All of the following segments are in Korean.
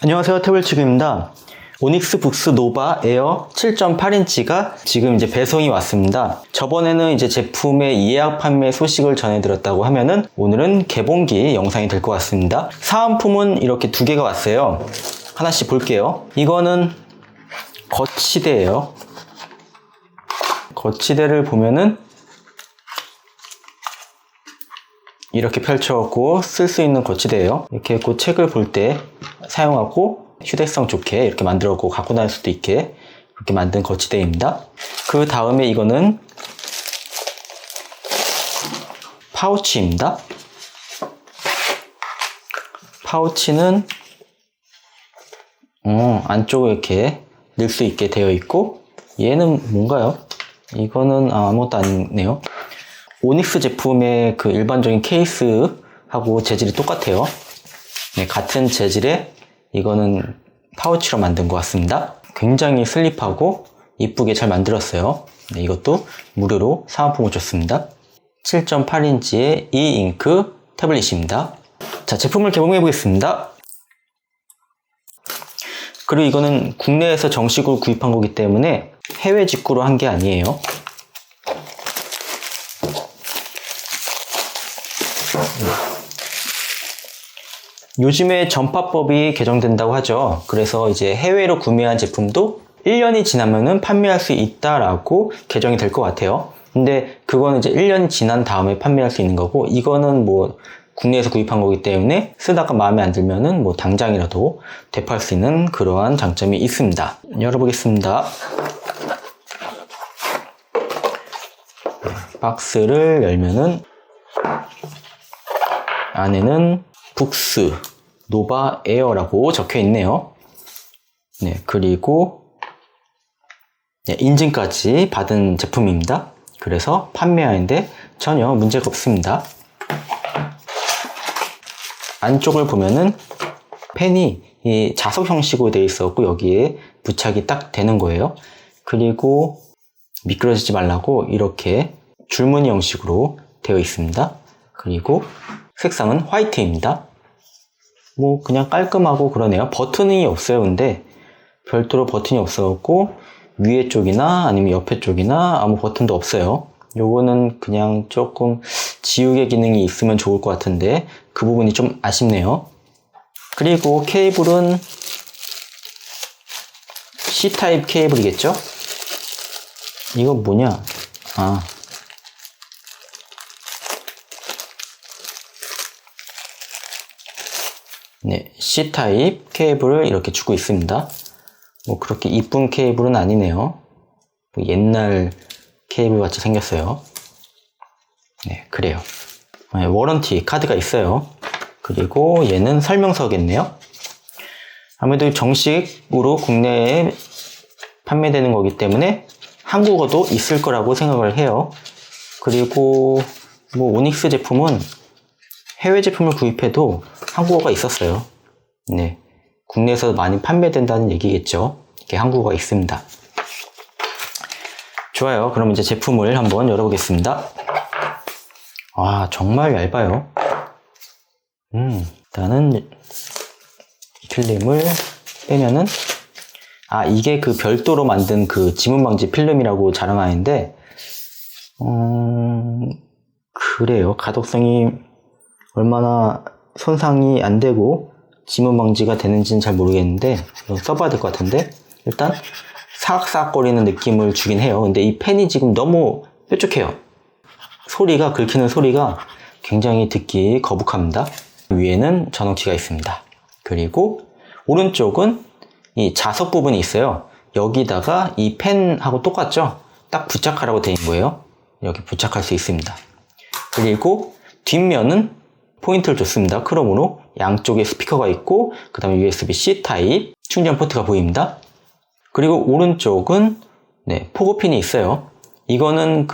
안녕하세요, 태블치기입니다. 오닉스 북스 노바 에어 7.8인치가 지금 이제 배송이 왔습니다. 저번에는 이제 제품의 예약 판매 소식을 전해드렸다고 하면은 오늘은 개봉기 영상이 될 것 같습니다. 사은품은 이렇게 두 개가 왔어요. 하나씩 볼게요. 이거는 거치대예요. 거치대를 보면은 이렇게 펼쳐갖고 쓸 수 있는 거치대예요. 이렇게 그 책을 볼 때 사용하고 휴대성 좋게 이렇게 만들었고 갖고 다닐 수도 있게 그렇게 만든 거치대입니다. 그 다음에 이거는 파우치입니다. 파우치는 안쪽에 이렇게 넣을 수 있게 되어 있고, 얘는 뭔가요? 이거는 아무것도 아니네요. 오닉스 제품의 그 일반적인 케이스하고 재질이 똑같아요. 네, 같은 재질의 이거는 파우치로 만든 것 같습니다. 굉장히 슬립하고 이쁘게 잘 만들었어요. 네, 이것도 무료로 사은품을 줬습니다. 7.8인치의 E-잉크 태블릿입니다. 자, 제품을 개봉해 보겠습니다. 그리고 이거는 국내에서 정식으로 구입한 거기 때문에 해외 직구로 한 게 아니에요. 요즘에 전파법이 개정된다고 하죠. 그래서 이제 해외로 구매한 제품도 1년이 지나면은 판매할 수 있다라고 개정이 될 것 같아요. 근데 그거는 이제 1년이 지난 다음에 판매할 수 있는 거고, 이거는 뭐 국내에서 구입한 거기 때문에 쓰다가 마음에 안 들면은 뭐 당장이라도 되팔 수 있는 그러한 장점이 있습니다. 열어보겠습니다. 박스를 열면은 안에는 북스 노바 에어라고 적혀 있네요. 네, 그리고 인증까지 받은 제품입니다. 그래서 판매하는데 전혀 문제가 없습니다. 안쪽을 보면은 펜이 이 자석 형식으로 되어 있었고 여기에 부착이 딱 되는 거예요. 그리고 미끄러지지 말라고 이렇게 줄무늬 형식으로 되어 있습니다. 그리고 색상은 화이트입니다. 뭐 그냥 깔끔하고 그러네요. 버튼이 없어요. 근데 별도로 버튼이 없어갖고 위에 쪽이나 아니면 옆에 쪽이나 아무 버튼도 없어요. 요거는 그냥 조금 지우개 기능이 있으면 좋을 것 같은데 그 부분이 좀 아쉽네요. 그리고 케이블은 C타입 케이블이겠죠? 이거 뭐냐? 네, C타입 케이블을 이렇게 주고 있습니다. 뭐 그렇게 이쁜 케이블은 아니네요. 뭐 옛날 케이블 같이 생겼어요. 네, 그래요. 네, 워런티 카드가 있어요. 그리고 얘는 설명서겠네요. 아무래도 정식으로 국내에 판매되는 거기 때문에 한국어도 있을 거라고 생각을 해요. 그리고 뭐 오닉스 제품은 해외 제품을 구입해도 한국어가 있었어요. 네, 국내에서 많이 판매된다는 얘기겠죠. 이렇게 한국어가 있습니다. 좋아요. 그럼 이제 제품을 한번 열어보겠습니다. 정말 얇아요. 일단은 필름을 빼면은 이게 그 별도로 만든 그 지문 방지 필름이라고 자랑하는데 그래요. 가독성이 얼마나 손상이 안 되고 지문 방지가 되는지는 잘 모르겠는데 이거 써봐야 될 것 같은데, 일단 사각사각거리는 느낌을 주긴 해요. 근데 이 펜이 지금 너무 뾰족해요. 소리가, 긁히는 소리가 굉장히 듣기 거북합니다. 위에는 전원키가 있습니다. 그리고 오른쪽은 이 자석 부분이 있어요. 여기다가 이 펜하고 똑같죠? 딱 부착하라고 되어 있는 거예요. 여기 부착할 수 있습니다. 그리고 뒷면은 포인트를 줬습니다. 크롬으로 양쪽에 스피커가 있고 그 다음에 USB-C 타입 충전 포트가 보입니다. 그리고 오른쪽은 포고핀이 있어요. 이거는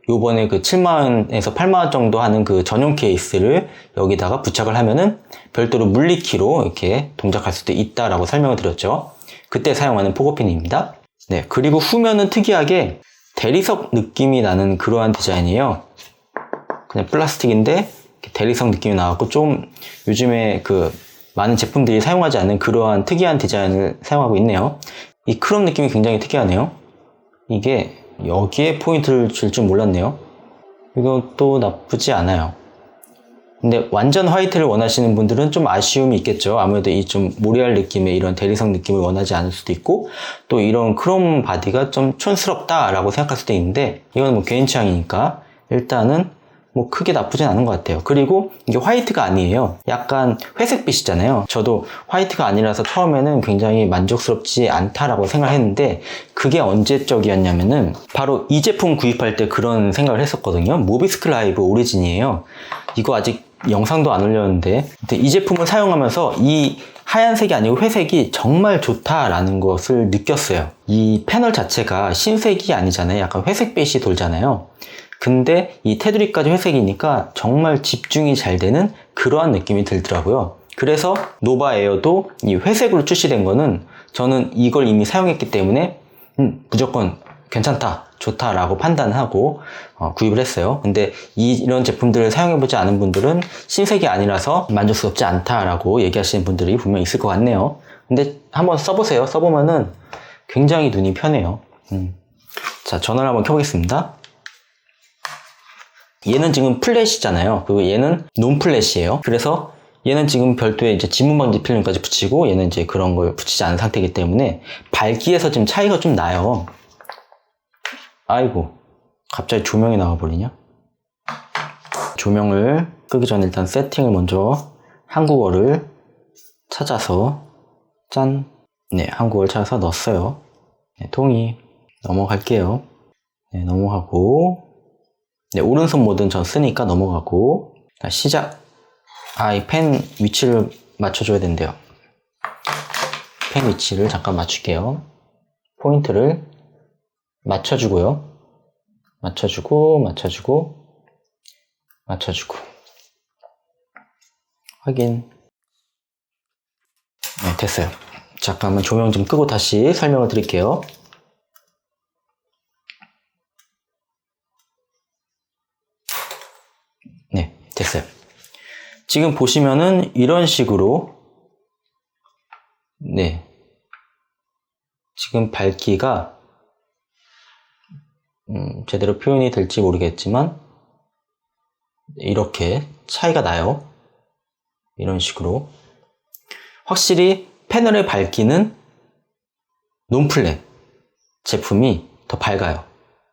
요번에 7만원에서 8만원 정도 하는 그 전용 케이스를 여기다가 부착을 하면은 별도로 물리키로 이렇게 동작할 수도 있다라고 설명을 드렸죠. 그때 사용하는 포고핀입니다. 네, 그리고 후면은 특이하게 대리석 느낌이 나는 그러한 디자인이에요. 그냥 플라스틱인데 대리석 느낌이 나왔고, 좀 요즘에 많은 제품들이 사용하지 않는 그러한 특이한 디자인을 사용하고 있네요. 이 크롬 느낌이 굉장히 특이하네요. 이게 여기에 포인트를 줄 줄 몰랐네요. 이것도 나쁘지 않아요. 근데 완전 화이트를 원하시는 분들은 좀 아쉬움이 있겠죠. 아무래도 이 좀 모리알 느낌의 이런 대리석 느낌을 원하지 않을 수도 있고, 또 이런 크롬 바디가 좀 촌스럽다라고 생각할 수도 있는데, 이건 뭐 개인 취향이니까 일단은 뭐 크게 나쁘진 않은 것 같아요. 그리고 이게 화이트가 아니에요. 약간 회색빛이잖아요. 저도 화이트가 아니라서 처음에는 굉장히 만족스럽지 않다라고 생각했는데, 그게 언제적이었냐면은 바로 이 제품 구입할 때 그런 생각을 했었거든요. 모비스클라이브 오리진이에요. 이거 아직 영상도 안 올렸는데, 이 제품을 사용하면서 이 하얀색이 아니고 회색이 정말 좋다라는 것을 느꼈어요. 이 패널 자체가 신색이 아니잖아요. 약간 회색빛이 돌잖아요. 근데 이 테두리까지 회색이니까 정말 집중이 잘 되는 그러한 느낌이 들더라고요. 그래서 노바 에어도 이 회색으로 출시된 거는 저는 이걸 이미 사용했기 때문에 무조건 괜찮다, 좋다라고 판단하고 구입을 했어요. 근데 이런 제품들을 사용해보지 않은 분들은 신색이 아니라서 만족스럽지 않다라고 얘기하시는 분들이 분명 있을 것 같네요. 근데 한번 써보세요. 써보면은 굉장히 눈이 편해요. 자, 전원을 한번 켜보겠습니다. 얘는 지금 플랫이잖아요. 그리고 얘는 논플랫이에요. 그래서 얘는 지금 별도의 이제 지문 방지 필름까지 붙이고, 얘는 이제 그런 걸 붙이지 않은 상태이기 때문에 밝기에서 지금 차이가 좀 나요. 아이고, 갑자기 조명이 나와버리냐? 조명을 끄기 전에 일단 세팅을 먼저 한국어를 찾아서, 짠! 네, 한국어를 찾아서 넣었어요. 네, 동의. 넘어갈게요. 네, 넘어가고, 네, 오른손 모드는 전 쓰니까 넘어가고, 자, 시작. 이 펜 위치를 맞춰줘야 된대요. 펜 위치를 잠깐 맞출게요. 포인트를 맞춰주고요. 맞춰주고, 확인. 네, 됐어요. 잠깐만 조명 좀 끄고 다시 설명을 드릴게요. 네, 됐어요. 지금 보시면은 이런 식으로, 네, 지금 밝기가 제대로 표현이 될지 모르겠지만 이렇게 차이가 나요. 이런 식으로. 확실히 패널의 밝기는 논플랫 제품이 더 밝아요.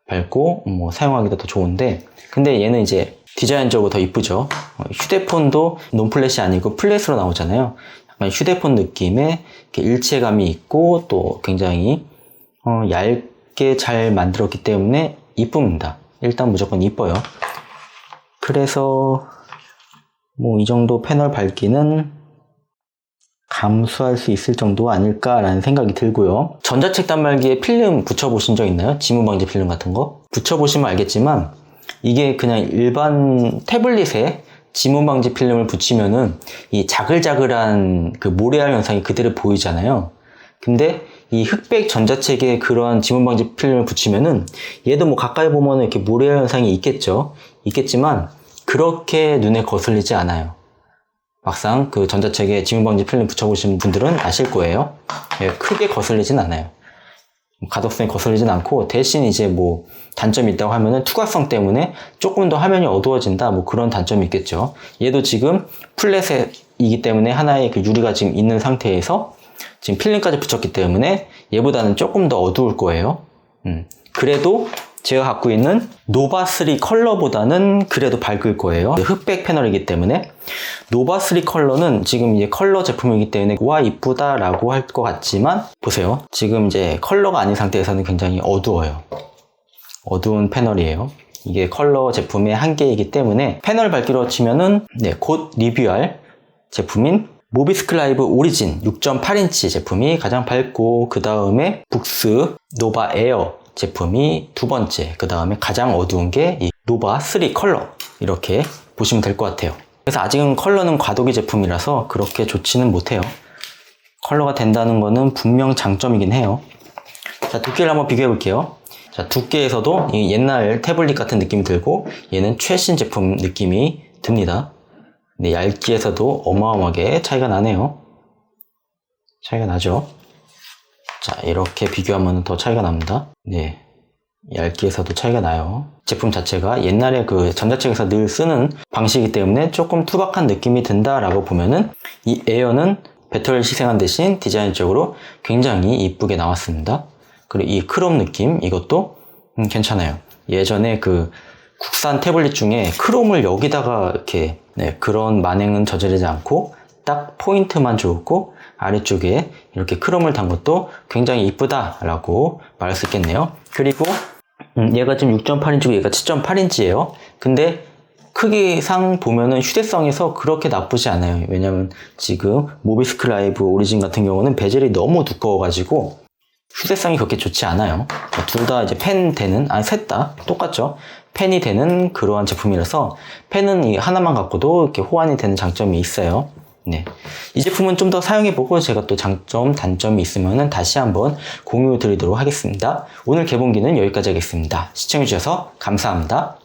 밝고 뭐 사용하기도 더 좋은데, 근데 얘는 이제 디자인적으로 더 이쁘죠. 휴대폰도 논플랫이 아니고 플랫으로 나오잖아요. 약간 휴대폰 느낌의 이렇게 일체감이 있고, 또 굉장히 얇게 잘 만들었기 때문에 이쁩니다. 일단 무조건 이뻐요. 그래서 뭐 이 정도 패널 밝기는 감수할 수 있을 정도 아닐까라는 생각이 들고요. 전자책 단말기에 필름 붙여보신 적 있나요? 지문 방지 필름 같은 거? 붙여보시면 알겠지만 이게 그냥 일반 태블릿에 지문 방지 필름을 붙이면은 이 자글자글한 그 모래알 현상이 그대로 보이잖아요. 근데 이 흑백 전자책에 그런 지문 방지 필름을 붙이면은 얘도 뭐 가까이 보면은 이렇게 모래알 현상이 있겠지만 그렇게 눈에 거슬리지 않아요. 막상 그 전자책에 지문 방지 필름 붙여보신 분들은 아실 거예요. 크게 거슬리진 않아요. 가독성이 거슬리진 않고, 대신 이제 뭐 단점이 있다고 하면은 투과성 때문에 조금 더 화면이 어두워진다, 뭐 그런 단점이 있겠죠. 얘도 지금 플랫이기 때문에 하나의 그 유리가 지금 있는 상태에서 지금 필름까지 붙였기 때문에 얘보다는 조금 더 어두울 거예요. 그래도 제가 갖고 있는 노바3 컬러보다는 그래도 밝을 거예요. 흑백 패널이기 때문에. 노바3 컬러는 지금 이제 컬러 제품이기 때문에 와 이쁘다 라고 할 것 같지만, 보세요. 지금 이제 컬러가 아닌 상태에서는 굉장히 어두워요. 어두운 패널이에요. 이게 컬러 제품의 한계이기 때문에 패널 밝기로 치면은 곧 리뷰할 제품인 모비스클라이브 오리진 6.8인치 제품이 가장 밝고, 그 다음에 북스 노바 에어 제품이 두 번째, 그 다음에 가장 어두운 게 이 노바3 컬러, 이렇게 보시면 될 것 같아요. 그래서 아직은 컬러는 과도기 제품이라서 그렇게 좋지는 못해요. 컬러가 된다는 거는 분명 장점이긴 해요. 자, 두께를 한번 비교해 볼게요. 자, 두께에서도 이 옛날 태블릿 같은 느낌이 들고, 얘는 최신 제품 느낌이 듭니다. 네, 얇기에서도 어마어마하게 차이가 나네요. 차이가 나죠? 자, 이렇게 비교하면 더 차이가 납니다. 네, 얇기에서도 차이가 나요. 제품 자체가 옛날에 그 전자책에서 늘 쓰는 방식이기 때문에 조금 투박한 느낌이 든다라고 보면은 이 에어는 배터리를 희생한 대신 디자인적으로 굉장히 이쁘게 나왔습니다. 그리고 이 크롬 느낌, 이것도 괜찮아요. 예전에 그 국산 태블릿 중에 크롬을 여기다가 이렇게 그런 만행은 저지르지 않고 딱 포인트만 좋고 아래쪽에 이렇게 크롬을 단 것도 굉장히 이쁘다라고 말할 수 있겠네요. 그리고 얘가 지금 6.8인치고 얘가 7.8인치예요. 근데 크기상 보면은 휴대성에서 그렇게 나쁘지 않아요. 왜냐면 지금 모비스크라이브 오리진 같은 경우는 베젤이 너무 두꺼워가지고 휴대성이 그렇게 좋지 않아요. 둘 다 이제 펜 되는, 아니 셋 다 똑같죠. 펜이 되는 그러한 제품이라서 펜은 이 하나만 갖고도 이렇게 호환이 되는 장점이 있어요. 네. 이 제품은 좀 더 사용해보고 제가 또 장점, 단점이 있으면 다시 한번 공유 드리도록 하겠습니다. 오늘 개봉기는 여기까지 하겠습니다. 시청해주셔서 감사합니다.